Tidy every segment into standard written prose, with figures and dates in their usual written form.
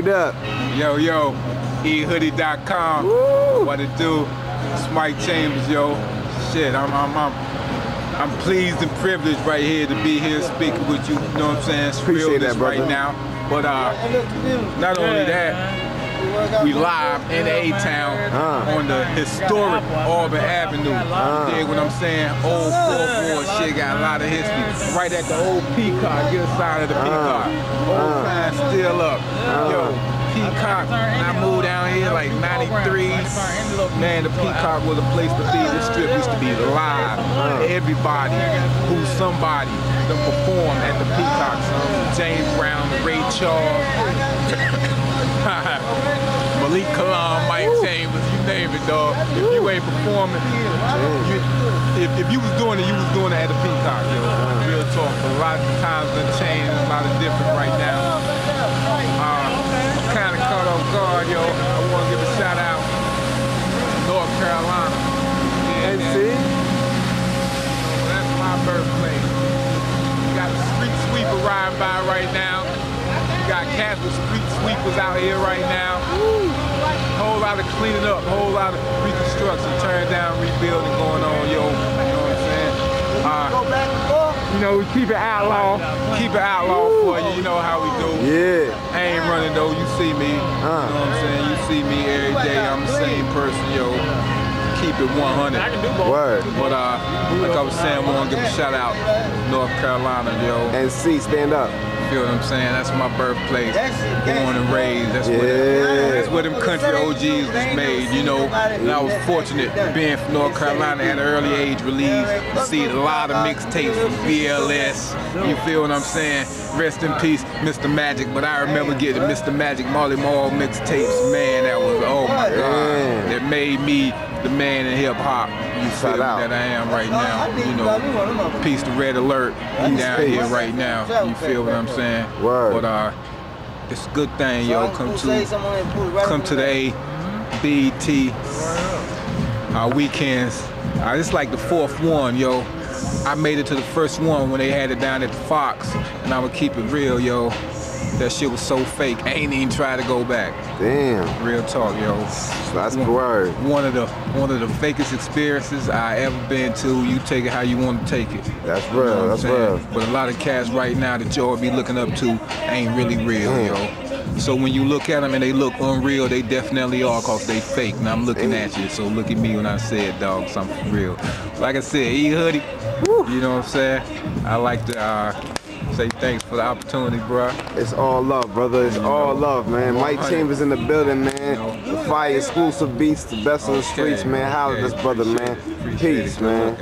What up? Yo, ehoodie.com. What it do? It's Mike Chambers, yo. Shit, I'm pleased and privileged right here to be here speaking with you. You know what I'm saying? It's Appreciate that, brother. right now. But not only that, we live in A-Town on the historic Auburn Avenue. You dig what I'm saying? Old Fourth Ward shit got a lot of history. Right at the old Peacock, get a side of the Peacock. Old sign still up. Yo, Peacock, when I moved down here like 93, man, the Peacock was a place to be. This strip used to be live. Everybody who's somebody to perform at the Peacock. James Brown, Ray Charles, Malik Kalam, Mike Chambers, you name it, dog. If you ain't performing, if you was doing it, you was doing it at the Peacock, yo. Real talk. A lot of times have changed, a lot of different right now. Kind of caught off guard, yo. I want to give a shout out to North Carolina. NC? That's my birthplace. We got the street sweeper riding by right now. We got cats with street sweepers out here right now. Whole lot of cleaning up, whole lot of reconstruction, tearing down, rebuilding going on, yo. You know what I'm saying? You know, we keep it outlaw for you. You know how we do. Yeah. I ain't running though, you see me. You know what I'm saying? You see me every day, I'm the same person, yo. Keep it 100. Word. But like I was saying, we want to give a shout out North Carolina, yo. NC, stand up. You feel what I'm saying? That's my birthplace. Born and raised. That's where them country OGs was made, you know. And I was fortunate being from North Carolina at an early age, relieved to see a lot of mixtapes from BLS. You feel what I'm saying? Rest in peace, Mr. Magic. But I remember getting Mr. Magic, Marley Marl mixtapes. Man, that was, oh my God. That made me the man in hip hop. You feel that I am right now. You know, peace to Red Alert. He down here right now. You feel what I'm saying? Word. But it's a good thing, yo. Come to the BET weekends. It's like the fourth one, yo. I made it to the first one when they had it down at the Fox, and I'ma keep it real, yo. That shit was so fake. I ain't even try to go back. Damn. Real talk, yo. That's the word. One of the fakest experiences I ever been to. You take it how you want to take it. That's real. You know That's real. But a lot of cats right now that y'all be looking up to ain't really real, yo. So when you look at them and they look unreal, they definitely are, cause they fake. And I'm looking at you, so look at me when I said, dog, something real. Like I said, E-Hoodie, you know what I'm saying? I like to say thanks for the opportunity, bro. It's all love, brother. It's all love, man. Mike Chambers in the building, man. The fire exclusive beats, the best on the streets, man. Holla at this brother, man. Peace, man.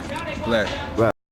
Black.